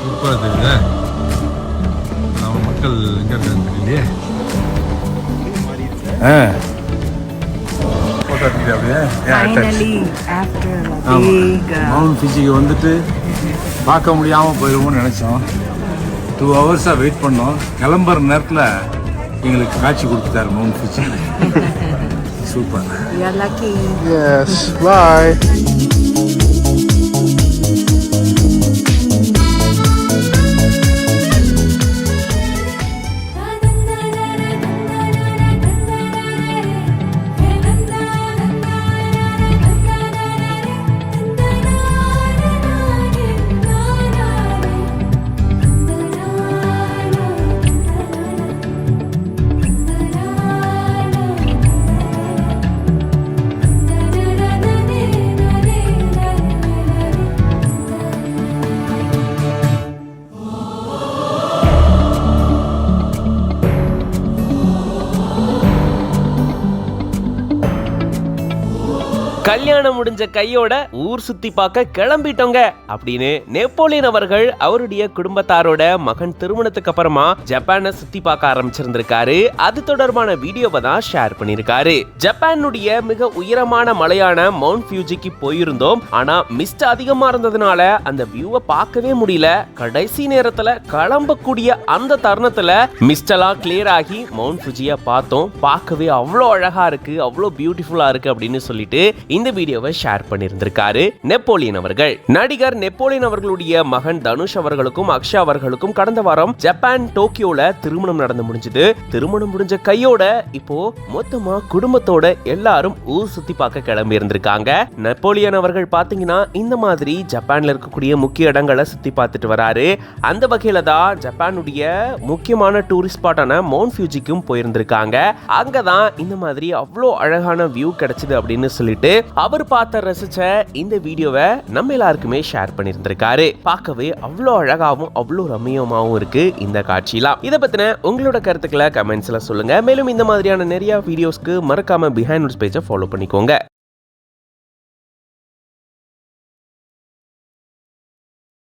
சூப்பராக தெரியுதா? நம்ம மக்கள் எங்கே இருக்காங்க தெரியலையே. ஃபோட்டோ எடுத்துக்கிட்டே அப்படியே மவுண்ட் ஃபிஜிக்கு வந்துட்டு பார்க்க முடியாமல் போயிடுவோம்னு நினச்சோம். 2 ஹவர்ஸாக வெயிட் பண்ணோம். கிளம்புற நேரத்தில் எங்களுக்கு காட்சி கொடுத்துட்டாரு mount Fiji. Super. Yes, bye. கல்யாணம் முடிஞ்ச கையோட ஊர் சுத்தி பார்க்க கிளம்பிட்டோங்க அப்படின்னு நெப்போலியன் அவர்கள் அவருடைய குடும்பத்தாரோட மகன் திருமணத்துக்கு அப்புறமா ஜப்பானை சுத்தி பார்க்க ஆரம்பிச்சிருந்திருக்காரு. அது தொடர்பான வீடியோவை தான் ஷேர் பண்ணிருக்காரு. ஜப்பானுடைய மிக உயரமான மலையான மவுண்ட் ஃபியூஜிக்கு போயிருந்தோம். ஆனா மிஸ்ட் அதிகமா இருந்ததுனால அந்த வியூவை பார்க்கவே முடியல. கடைசி நேரத்துல கிளம்பக்கூடிய அந்த தருணத்துல மிஸ்ட் எல்லாம் கிளியர் ஆகி மவுண்ட் ஃபியூஜியை பார்த்தோம். பார்க்கவே அவ்வளோ அழகா இருக்கு, அவ்வளோ பியூட்டிஃபுல்லா இருக்கு அப்படின்னு சொல்லிட்டு இந்த வீடியோவை ஷேர் பண்ணியிருந்திருக்காரு நெப்போலியன் அவர்கள். நடிகர் நெப்போலியன் அவர்களுடைய மகன் தனுஷ் அவர்களுக்கும் அக்ஷா அவர்களுக்கும் கடந்த வாரம் ஜப்பான் டோக்கியோல திருமணம் நடந்து முடிஞ்சது. திருமணம் முடிஞ்ச கையோட இப்போ மொத்தமா குடும்பத்தோட எல்லாரும் ஊர் சுத்தி பார்க்க கிளம்பி இருந்திருக்காங்க. நெப்போலியன் அவர்கள் பாத்தீங்கன்னா இந்த மாதிரி ஜப்பான்ல இருக்கக்கூடிய முக்கிய இடங்களை சுத்தி பார்த்துட்டு வராரு. அந்த வகையில தான் ஜப்பானுடைய முக்கியமான டூரிஸ்ட் ஸ்பாட்டான மவுண்ட் ஃபியூஜிக்கும் போயிருந்திருக்காங்க. அங்கதான் இந்த மாதிரி அவ்வளோ அழகான வியூ கிடைச்சது அப்படின்னு சொல்லிட்டு அவர் பார்த்த ரசிச்ச இந்த வீடியோவை நம்ம எல்லாருக்குமே ஷேர் பண்ணியிருந்திருக்காரு. பார்க்கவே அவ்வளோ அழகாவும் அவ்வளோ ரம்மியமாவும் இருக்கு இந்த காட்சிலாம். இதை பத்தின உங்களோட கருத்துக்களை கமெண்ட்ஸ்ல சொல்லுங்க. மேலும் இந்த மாதிரியான நிறைய வீடியோஸ்க்கு மறக்காம பிஹைண்ட் பேஜை ஃபாலோ பண்ணிக்கோங்க.